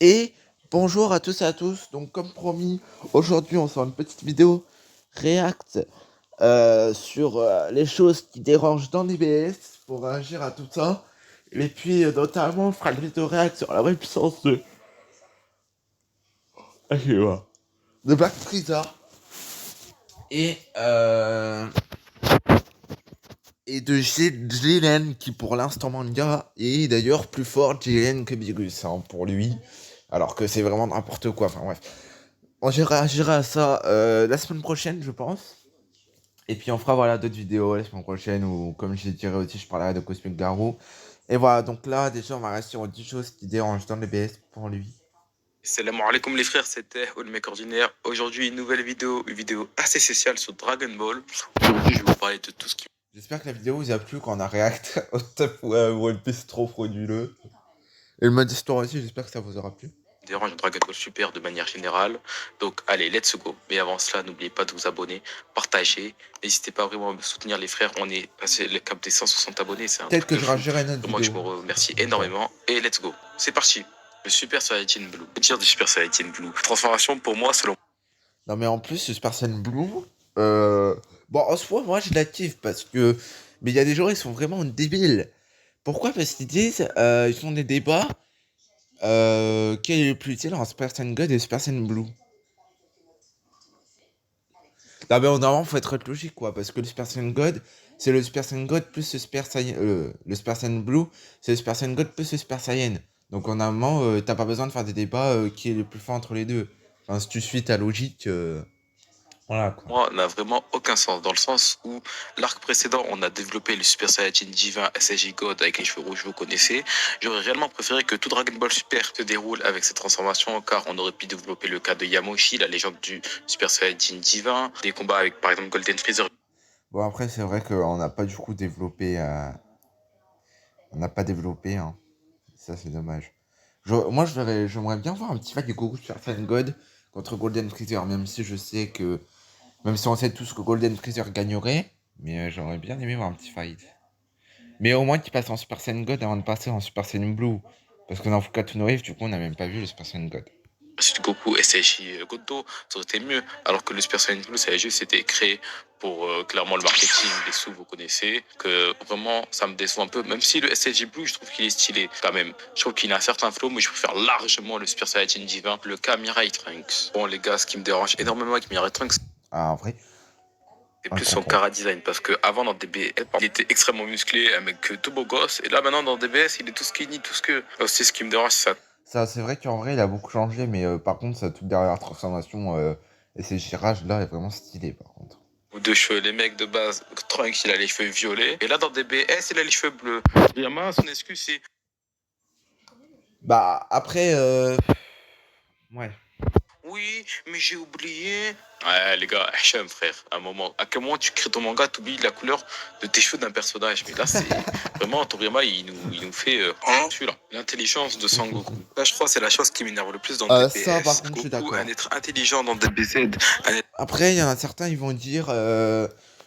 Et bonjour à tous et à tous. Donc comme promis, aujourd'hui on sort une petite vidéo React sur les choses qui dérangent dans DBS pour réagir à tout ça. Et puis notamment on fera une vidéo React sur la vraie puissance de Black Freezer et, et de Jiren qui pour l'instant manga est d'ailleurs plus fort Jiren que Virus pour lui. Alors que c'est vraiment n'importe quoi. Enfin bref. On réagira à ça la semaine prochaine, je pense. Et puis on fera voilà d'autres vidéos la semaine prochaine où, comme je dirais aussi, je parlerai de Cosmic Garou. Et voilà, donc là, déjà, on va rester sur 10 choses qui dérangent dans le BS pour lui. Salam alaikum les frères, c'était le mec ordinaire. Aujourd'hui, une nouvelle vidéo, une vidéo assez spéciale sur Dragon Ball. Aujourd'hui, je vais vous parler de tout ce qui J'espère que la vidéo vous a plu quand on a react au top One Piece trop frauduleux. Et le mode histoire aussi, j'espère que ça vous aura plu. dérange dans Dragon Ball Super de manière générale. Donc, allez, let's go. Mais avant cela, n'oubliez pas de vous abonner, partager. N'hésitez pas vraiment à me soutenir les frères. On est passé le cap des 160 abonnés, c'est un Peut-être truc que de je fou. ragerai une autre Vraiment, je vidéo. vous remercie énormément. Et let's go. C'est parti. Le Super Saiyan Blue. Que dire du Super Saiyan Blue? Transformation pour moi, selon Non mais en plus, ce Super Saiyan Blue, bon en soi, moi je l'active parce que... Mais il y a des gens, ils sont vraiment débiles. Pourquoi? Parce qu'ils disent, ils font des débats, quel est le plus utile en Super Saiyan God et Super Saiyan Blue? Non mais normalement, faut être logique quoi, parce que le Super Saiyan God, c'est le Super Saiyan God plus le Super Saiyan... le Super Saiyan Blue, c'est le Super Saiyan God plus le Super Saiyan. Donc normalement, t'as pas besoin de faire des débats qui est le plus fort entre les deux. Enfin, si tu suis ta logique, voilà quoi. moi, n'a vraiment aucun sens. Dans le sens où l'arc précédent, on a développé le Super Saiyajin divin SSJ God avec les cheveux rouges, vous connaissez. J'aurais réellement préféré que tout Dragon Ball Super se déroule avec cette transformation, car on aurait pu développer le cas de Yamoshi, la légende du Super Saiyajin divin, des combats avec par exemple Golden Freezer. Bon après, c'est vrai qu'on n'a pas du coup développé... On n'a pas développé, hein. Ça c'est dommage. Moi, j'aimerais bien voir un petit fight de Goku Super Saiyan God contre Golden Freezer, même si je sais que... Même si on sait tous que Golden Freezer gagnerait, mais j'aurais bien aimé voir un petit fight. Mais au moins qu'il passe en Super Saiyan God avant de passer en Super Saiyan Blue. Parce que dans Fukato no Eve, du coup, on n'a même pas vu le Super Saiyan God. Ensuite, Goku SSJ Goto, ça aurait été mieux. Alors que le Super Saiyan Blue, ça a juste été créé pour clairement le marketing, des sous, vous connaissez. Que vraiment, ça me déçoit un peu. Même si le SSJ Blue, je trouve qu'il est stylé quand même. Je trouve qu'il a un certain flow, mais je préfère largement le Super Saiyan divin, le cas Mirai Trunks. Bon, les gars, ce qui me dérange énormément avec Mirai Trunks, Ah, en vrai, c'est un plus son tonton. cara design. Parce que avant dans DBS, il était extrêmement musclé, un mec tout beau gosse. Et là, maintenant, dans DBS, il est tout skinny, tout ce que. C'est ce qui me dérange, c'est ça. Ça, c'est vrai qu'en vrai, il a beaucoup changé, mais par contre, sa toute dernière transformation, et ses girages, là, est vraiment stylé, par contre. Ou de cheveux. Les mecs de base, Trunks, il a les cheveux violets. Et là, dans DBS, il a les cheveux bleus. Yama, son excuse, c'est. Bah, après, ouais. Oui, mais j'ai oublié. Ouais, les gars, Hacham, frère, à un moment. À quel moment tu crées ton manga, t'oublies la couleur de tes cheveux d'un personnage. Mais là, c'est. Vraiment, Toriyama, il nous fait. Celui-là. L'intelligence de Sangoku. Là, je crois que c'est la chose qui m'énerve le plus dans Ça, par DBS. contre, je suis Goku, un d'accord. être intelligent dans DBZ. Après, il y en a certains, ils vont dire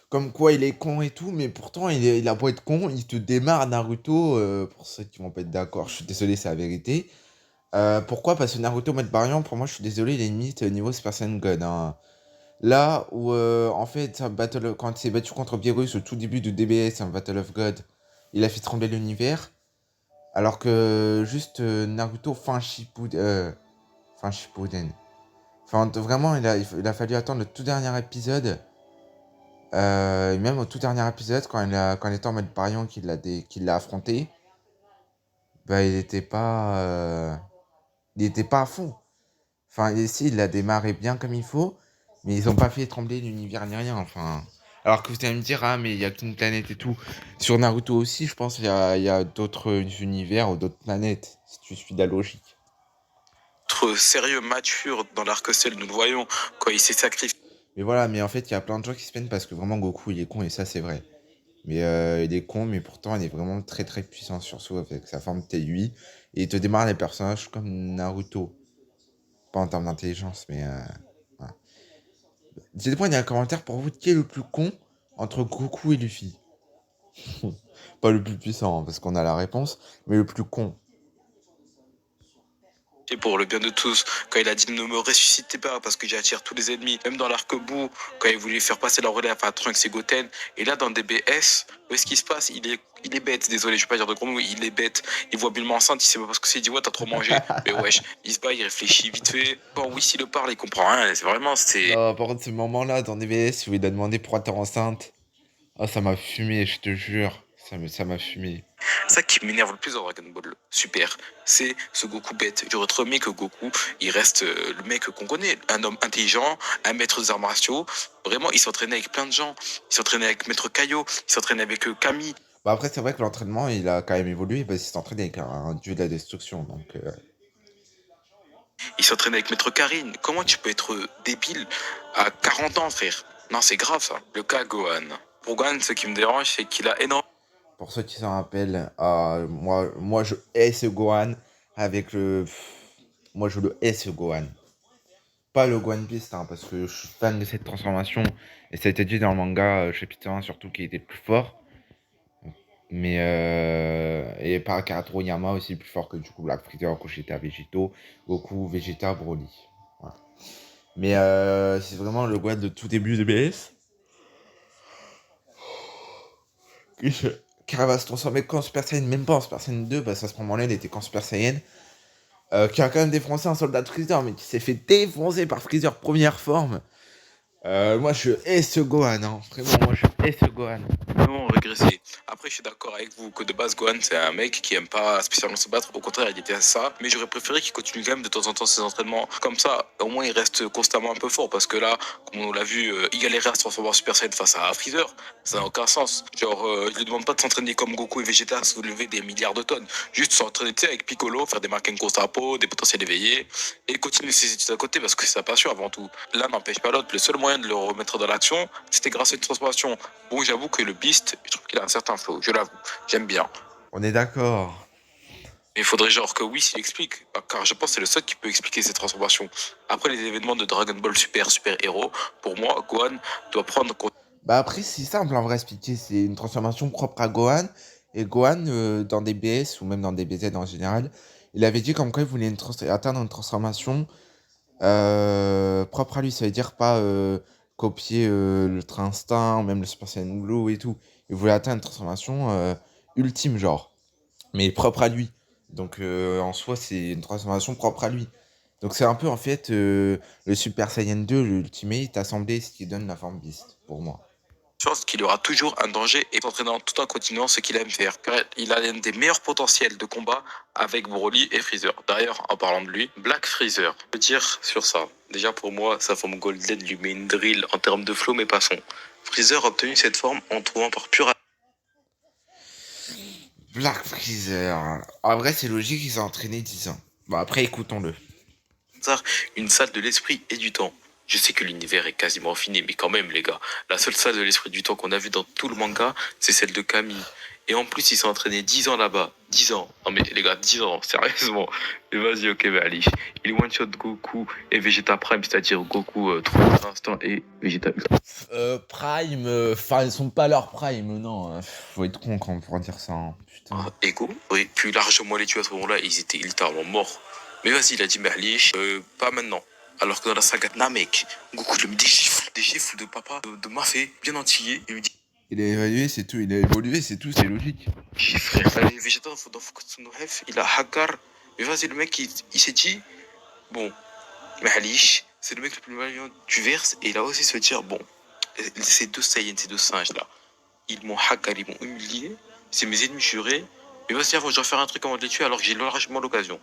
comme quoi il est con et tout, mais pourtant, il a beau être con, il te démarre Naruto, pour ceux qui vont pas être d'accord, je suis désolé, c'est la vérité. Pourquoi? Parce que Naruto mode variant, pour moi, je suis désolé, il est limite niveau Super Saiyan God, hein. Là où, en fait, quand il s'est battu contre Beerus au tout début de DBS, un Battle of God, il a fait trembler l'univers. Alors que juste Naruto fin Shippuden. Enfin, vraiment, il a fallu attendre le tout dernier épisode. Et même au tout dernier épisode, quand il était en mode Parion qu'il l'a affronté, bah, il était pas à fond. Enfin, ici, il l'a démarré bien comme il faut, mais ils ont pas fait trembler l'univers ni rien. Enfin, alors que vous allez me dire, ah, mais il y a qu'une planète et tout. Sur Naruto aussi, je pense qu'il y a d'autres univers ou d'autres planètes, si tu suis la logique. Être sérieux, mature dans l'arc ciel, nous le voyons, quand il s'est sacrifié. Mais voilà, mais en fait, il y a plein de gens qui se plaignent parce que vraiment Goku, il est con, et ça, c'est vrai. Mais il est con, mais pourtant, il est vraiment très très puissant sur soi avec sa forme T8. Et il te démarre les personnages comme Naruto. Pas en termes d'intelligence, mais voilà. Dites-moi dans les commentaires pour vous qui est le plus con entre Goku et Luffy. Pas le plus puissant, hein, parce qu'on a la réponse, mais le plus con. Et pour le bien de tous, quand il a dit ne me ressuscitez pas parce que j'attire tous les ennemis, même dans l'arc-bout, quand il voulait faire passer la relève à Trunks et Goten, et là dans DBS, où est-ce qu'il se passe il est bête, désolé, je vais pas dire de gros mots, il est bête, il voit Bulma enceinte, il sait pas parce que c'est dit ouais t'as trop mangé, mais wesh, il se bat, il réfléchit vite fait, quand Whis il le parle, il comprend rien, c'est vraiment, c'est... Non, par contre, ce moment-là, dans DBS, où il a demandé pourquoi t'es enceinte, ah, ça m'a fumé, je te jure. Ça m'a fumé. Ça qui m'énerve le plus dans Dragon Ball Super, c'est ce Goku bête. J'aurais trop aimé que Goku, il reste le mec qu'on connaît, un homme intelligent, un maître des arts martiaux. Vraiment, il s'entraînait avec plein de gens. Il s'entraînait avec Maître Kaio, il s'entraînait avec Kami, Bah après, c'est vrai que l'entraînement, il a quand même évolué parce qu'il s'entraîne avec un dieu de la destruction. Donc, il s'entraînait avec Maître Karine. Comment tu peux être débile à 40 ans, frère? Non, c'est grave ça. Le cas Gohan. Pour Gohan, ce qui me dérange, c'est qu'il a énormément... pour ceux qui s'en rappellent, moi, je hais ce Gohan avec le... Moi, je le hais ce Gohan. Pas le Gohan Beast, hein, parce que je suis fan de cette transformation. Et ça a été dit dans le manga, chapitre 1, surtout, qu'il était plus fort. Mais et par Toriyama aussi plus fort que du coup Black Freezer, Gogeta, Végéto, Goku, Vegeta, Broly. Voilà. Mais c'est vraiment le Gohan de tout début de BS qui va se transformer qu'en Super Saiyan, même pas en Super Saiyan 2, parce qu'à ce moment-là il était qu'en Super Saiyan. Qui a quand même défoncé un soldat de Freezer, mais qui s'est fait défoncer par Freezer première forme. Moi je hais ce Gohan, hein. Vraiment, moi je hais ce Gohan. Vraiment régressé. Après, je suis d'accord avec vous que de base, Gohan, c'est un mec qui aime pas spécialement se battre. Au contraire, il était à ça. Mais j'aurais préféré qu'il continue quand même de temps en temps ses entraînements. Comme ça, au moins, il reste constamment un peu fort. Parce que là, comme on l'a vu, il galérait à se transformer en Super Saiyan face à Freezer. Ça n'a aucun sens. Genre, je lui demande pas de s'entraîner comme Goku et Vegeta à soulever des milliards de tonnes. Juste s'entraîner, tu sais, avec Piccolo, faire des Markenko Strapo, des potentiels éveillés. Et continuer ses études à côté parce que c'est sa passion avant tout. L'un n'empêche pas l'autre. Le seul moyen de le remettre dans l'action, c'était grâce à une transformation. Bon, j'avoue que le Beast, je trouve qu'il a un certain flow, je l'avoue, j'aime bien. On est d'accord. Mais il faudrait genre que Whis il explique, car je pense que c'est le seul qui peut expliquer ces transformations. Après les événements de Dragon Ball Super, Super Hero, pour moi, Gohan doit prendre... Bah après, c'est simple en vrai expliquer. C'est une transformation propre à Gohan. Et Gohan, dans des BS ou même dans des BZ en général, il avait dit comme quoi il voulait atteindre une transformation propre à lui. Ça veut dire pas copier l'Ultra Instinct ou même le Super Saiyan Blue et tout. Il voulait atteindre une transformation ultime, genre. Mais propre à lui. Donc en soi, c'est une transformation propre à lui. Donc c'est un peu en fait le Super Saiyan 2, l'Ultimate assemblé, ce qui donne la forme Beast, pour moi. Chance qu'il aura toujours un danger et s'entraînant tout en continuant ce qu'il aime faire. Car il a l'un des meilleurs potentiels de combat avec Broly et Freezer. D'ailleurs, en parlant de lui, Black Freezer, je peux dire sur ça. Déjà pour moi, sa forme Golden lui met une drill en termes de flow, mais passons. Freezer a obtenu cette forme en trouvant par pur Black Freezer. En vrai, c'est logique, il s'est entraîné 10 ans. Bon, après, écoutons-le. hasard une salle de l'esprit et du temps. Je sais que l'univers est quasiment fini, mais quand même, les gars, la seule salle de l'esprit et du temps qu'on a vue dans tout le manga, c'est celle de Camille. Et en plus, il s'est entraîné 10 ans là-bas. 10 ans. Non mais les gars, 10 ans, sérieusement. Mais vas-y, ok, mais allez. Il one-shot Goku et Vegeta Prime, c'est-à-dire Goku 3 instant et Vegeta Ultra. Prime, enfin, ils sont pas leur prime, non. Faut être con quand on pourra dire ça, hein. Putain. Ego, oui, puis largement les tués à ce moment-là, ils étaient littéralement morts. Mais vas-y, il a dit, mais allez, pas maintenant. Alors que dans la saga de Namek, Goku il lui met des gifles de papa, de mafé, bien entier. Il lui dit, Il a évalué, c'est tout. Il a évolué, c'est tout, c'est logique. frère, allez, Vegeta, dans Fukutsu no F, il a Hagar. Mais vas-y, le mec, il s'est dit, bon, mais Alish, c'est le mec le plus malin du verse, et il a osé se dire, bon, ces deux Saiyans, ces deux singes-là, ils m'ont Hagar, ils m'ont humilié, c'est mes ennemis jurés. Mais vas-y, avant, je dois faire un truc avant de les tuer alors que j'ai largement l'occasion.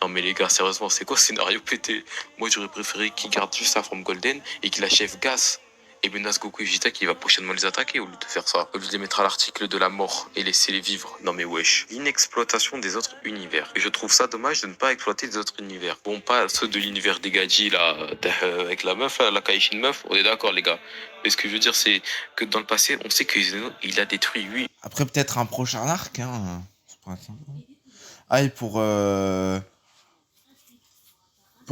Non mais les gars, sérieusement, c'est quoi ce scénario pété? Moi j'aurais préféré qu'il garde juste sa forme golden et qu'il achève Gas et menace Goku et Vegeta qui va prochainement les attaquer au lieu de faire ça. Au lieu de les mettre à l'article de la mort et laisser les vivre. Non mais wesh. L'inexploitation des autres univers. Et je trouve ça dommage de ne pas exploiter les autres univers. Bon, pas ceux de l'univers des Gaji là, avec la meuf, là, la Kaishin meuf, on est d'accord les gars. Mais ce que je veux dire c'est que dans le passé, on sait qu'il a détruit 8. Après, peut-être un prochain arc, hein. Ça pourrait être sympa. Ah, et pour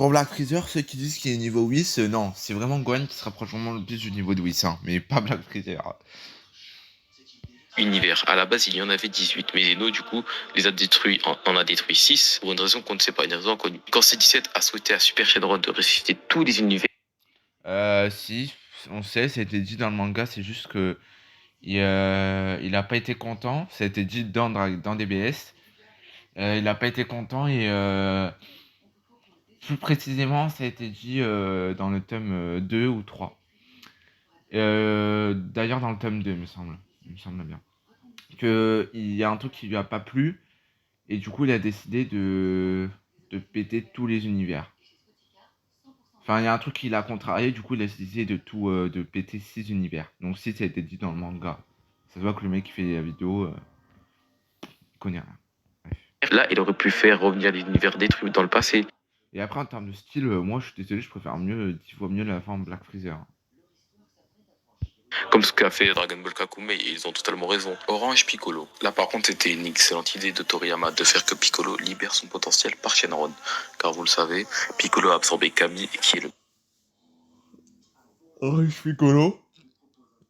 Black Freezer, ceux qui disent qu'il est niveau Whis, non, c'est vraiment Gohan qui se rapproche vraiment le plus du niveau de Whis, hein, mais pas Black Freezer. univers. À la base, il y en avait 18, mais Zeno, du coup, les a détruits, en a détruit 6 pour une raison qu'on ne sait pas, une raison inconnue. Quand C17 a souhaité à Super Shenron de ressusciter tous les univers, Si, on sait, ça a été dit dans le manga, c'est juste que il a pas été content, ça a été dit dans DBS. Il a pas été content et plus précisément, ça a été dit dans le tome 2 ou 3. D'ailleurs, dans le tome 2, il me semble bien. Il y a un truc qui lui a pas plu, et du coup, il a décidé de péter tous les univers. Enfin, il y a un truc qui l'a contrarié, du coup, il a décidé de péter 6 univers. Donc, si ça a été dit dans le manga. Ça se voit que le mec qui fait la vidéo, il connaît rien. Bref. là, il aurait pu faire revenir des univers détruits dans le passé. Et après, en termes de style, moi, je suis désolé, je préfère 10 fois mieux la forme Black Freezer. Comme ce qu'a fait Dragon Ball Kakume, et ils ont totalement raison. Orange Piccolo. Là par contre c'était une excellente idée de Toriyama de faire que Piccolo libère son potentiel par Shenron. Car vous le savez, Piccolo a absorbé Kami qui est le Orange Piccolo.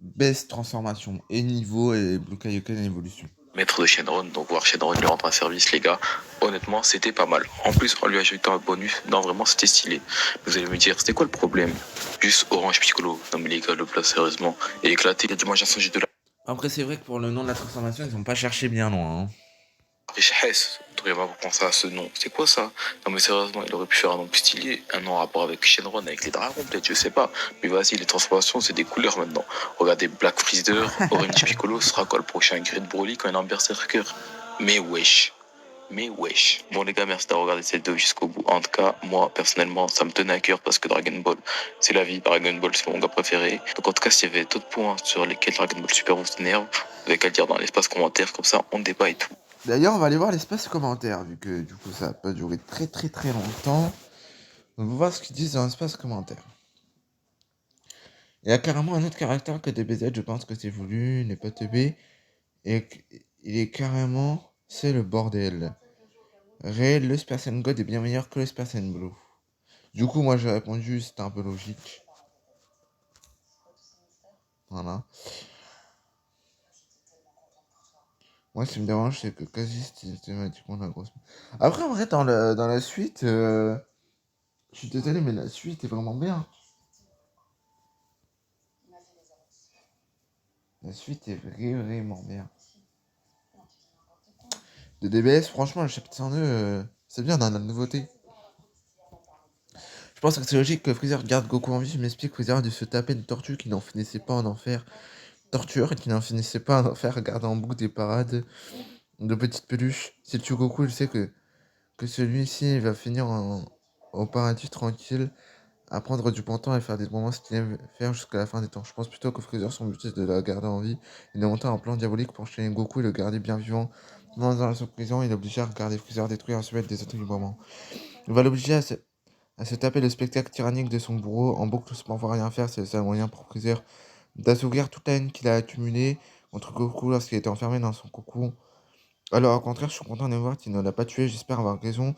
Baisse transformation et niveau et Blue Kaioken évolution. maître de Shenron, donc voir Shenron lui rendre un service les gars, honnêtement c'était pas mal. En plus en lui ajoutant un bonus, non vraiment c'était stylé. Vous allez me dire c'était quoi le problème? Juste Orange Piccolo, non mais les gars le place sérieusement, et éclaté, il a du mal à changer de la Après, c'est vrai que pour le nom de la transformation, ils ont pas cherché bien loin. Hein. richesse. Toriyama pour penser à ce nom. C'est quoi ça? Non mais sérieusement, il aurait pu faire un nom plus stylé, un nom en rapport avec Shenron, avec les dragons peut-être, je sais pas. Mais vas-y, les transformations, c'est des couleurs maintenant. Regardez Black Freezer, Orange Piccolo, sera quoi le prochain Grid Broly quand il est en Berserker? Mais wesh. Mais wesh. Bon les gars, merci d'avoir regardé cette vidéo jusqu'au bout. En tout cas, moi personnellement, ça me tenait à cœur parce que Dragon Ball, c'est la vie. Dragon Ball, c'est mon gars préféré. Donc en tout cas, s'il y avait d'autres points sur lesquels Dragon Ball Super vous énerve, vous avez qu'à le dire dans l'espace commentaire, comme ça on débat et tout. D'ailleurs, on va aller voir l'espace commentaire, vu que du coup ça va pas durer très très très longtemps. On va voir ce qu'ils disent dans l'espace commentaire. Il y a carrément un autre caractère que DBZ, je pense que c'est voulu, il n'est pas TB. Et il est carrément... C'est le bordel. Réel, le Super Saiyan God est bien meilleur que le Super Saiyan Blue. Du coup, moi j'ai répondu, c'était un peu logique. Voilà. Moi, ce qui me dérange, c'est que quasi systématiquement la grosse. Après, en vrai, dans la suite, je suis désolé, mais la suite est vraiment bien. La suite est vraiment bien. De DBS, franchement, le chapitre 102, c'est bien dans la nouveauté. Je pense que c'est logique que Freezer garde Goku en vie. Je m'explique, Freezer a dû se taper une tortue qui n'en finissait pas en enfer. Torture et qui n'en finissait pas en enfer, garder en boucle des parades de petites peluches. Si tu Goku, il sait que celui-ci va finir au paradis tranquille, à prendre du bon temps et faire des moments ce qu'il aime faire jusqu'à la fin des temps. Je pense plutôt que Freezer, son but est de la garder en vie. Il a monté un plan diabolique pour enchaîner Goku et le garder bien vivant. Dans la prison, il est obligé à regarder Freezer détruire un subel des autres librement. Il va l'obliger à se taper le spectacle tyrannique de son bourreau en boucle sans pouvoir rien faire. C'est le seul moyen pour Freezer d'assouvir toute la haine qu'il a accumulée contre Goku lorsqu'il était enfermé dans son cocon. Alors, au contraire, je suis content de voir qu'il ne l'a pas tué. J'espère avoir raison.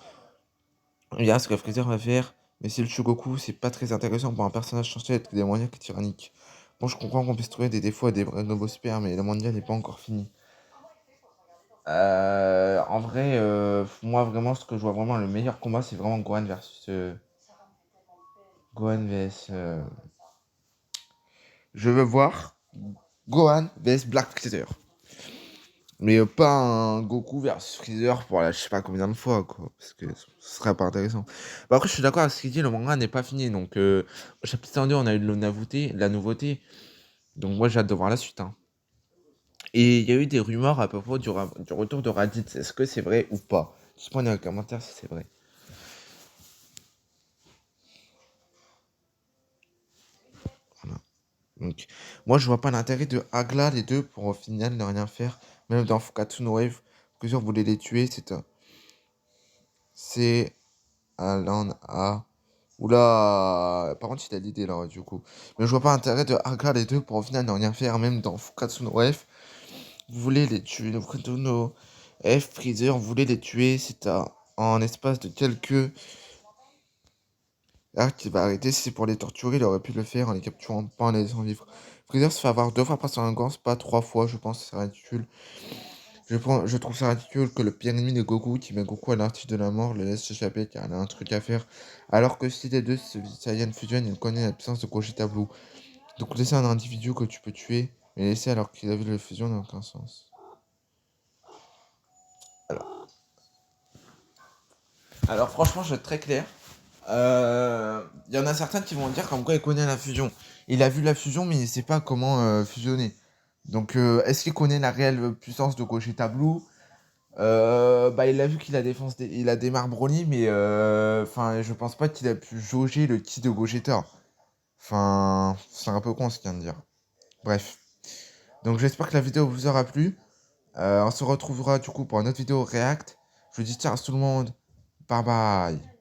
Il y a ce que Freezer va faire. Mais si le Shugoku, c'est pas très intéressant pour un personnage censé être démoniaque et tyrannique. Bon, je comprends qu'on puisse trouver des défauts et des nouveaux super, mais le mondial n'est pas encore fini. En vrai, moi, vraiment, ce que je vois vraiment le meilleur combat, c'est vraiment Gohan versus. Gohan vs. Je veux voir Gohan vs Black Freezer. Mais pas un Goku versus Freezer pour la je sais pas combien de fois, quoi. Parce que ce serait pas intéressant. Bah après, je suis d'accord avec ce qu'il dit, le manga n'est pas fini. Donc, au chapitre 102, on a eu de la nouveauté. Donc, moi, j'ai hâte de voir la suite. Hein. Et il y a eu des rumeurs à propos du retour de Raditz. Est-ce que c'est vrai ou pas? Dites-moi dans les commentaires si c'est vrai. Voilà. Donc, moi, je vois pas l'intérêt de Agla, les deux, pour au final ne rien faire. Même dans Fukatsu no Wave, plusieurs voulaient les tuer. C'est Alan A. Oula, par contre, il a l'idée là, du coup. Mais je vois pas l'intérêt de Agla, les deux, pour au final ne rien faire. Même dans Fukatsu no F, vous voulez les tuer. Le Fukatsu no F, Freezer, vous voulez les tuer. En espace de quelques Alors qu'il va arrêter, si c'est pour les torturer, il aurait pu le faire en les capturant pas en les laissant vivre. Freezer se fait avoir 2 fois par son Gans, pas 3 fois, je pense, c'est ridicule. Je trouve ça ridicule que le pire ennemi de Goku, qui met Goku à l'article de la mort, le laisse échapper car il a un truc à faire. Alors que si les deux Saiyans fusionnent, il connaît la puissance de Gogeta Blue. Donc laisser un individu que tu peux tuer, mais laisser alors qu'il a vu le fusion n'a aucun sens. Alors, alors franchement, je vais être très clair. Il y en a certains qui vont dire comme quoi il connaît la fusion. Il a vu la fusion, mais il sait pas comment fusionner. Donc, est-ce qu'il connaît la réelle puissance de Gogeta Blue? Bah, il a vu qu'il a il a démarre Broly, mais enfin, je pense pas qu'il a pu jauger le ki de Gogeta. Enfin, c'est un peu con ce qu'il vient de dire. Bref. Donc, j'espère que la vidéo vous aura plu. On se retrouvera du coup pour une autre vidéo React. Je vous dis ciao à tout le monde. Bye bye.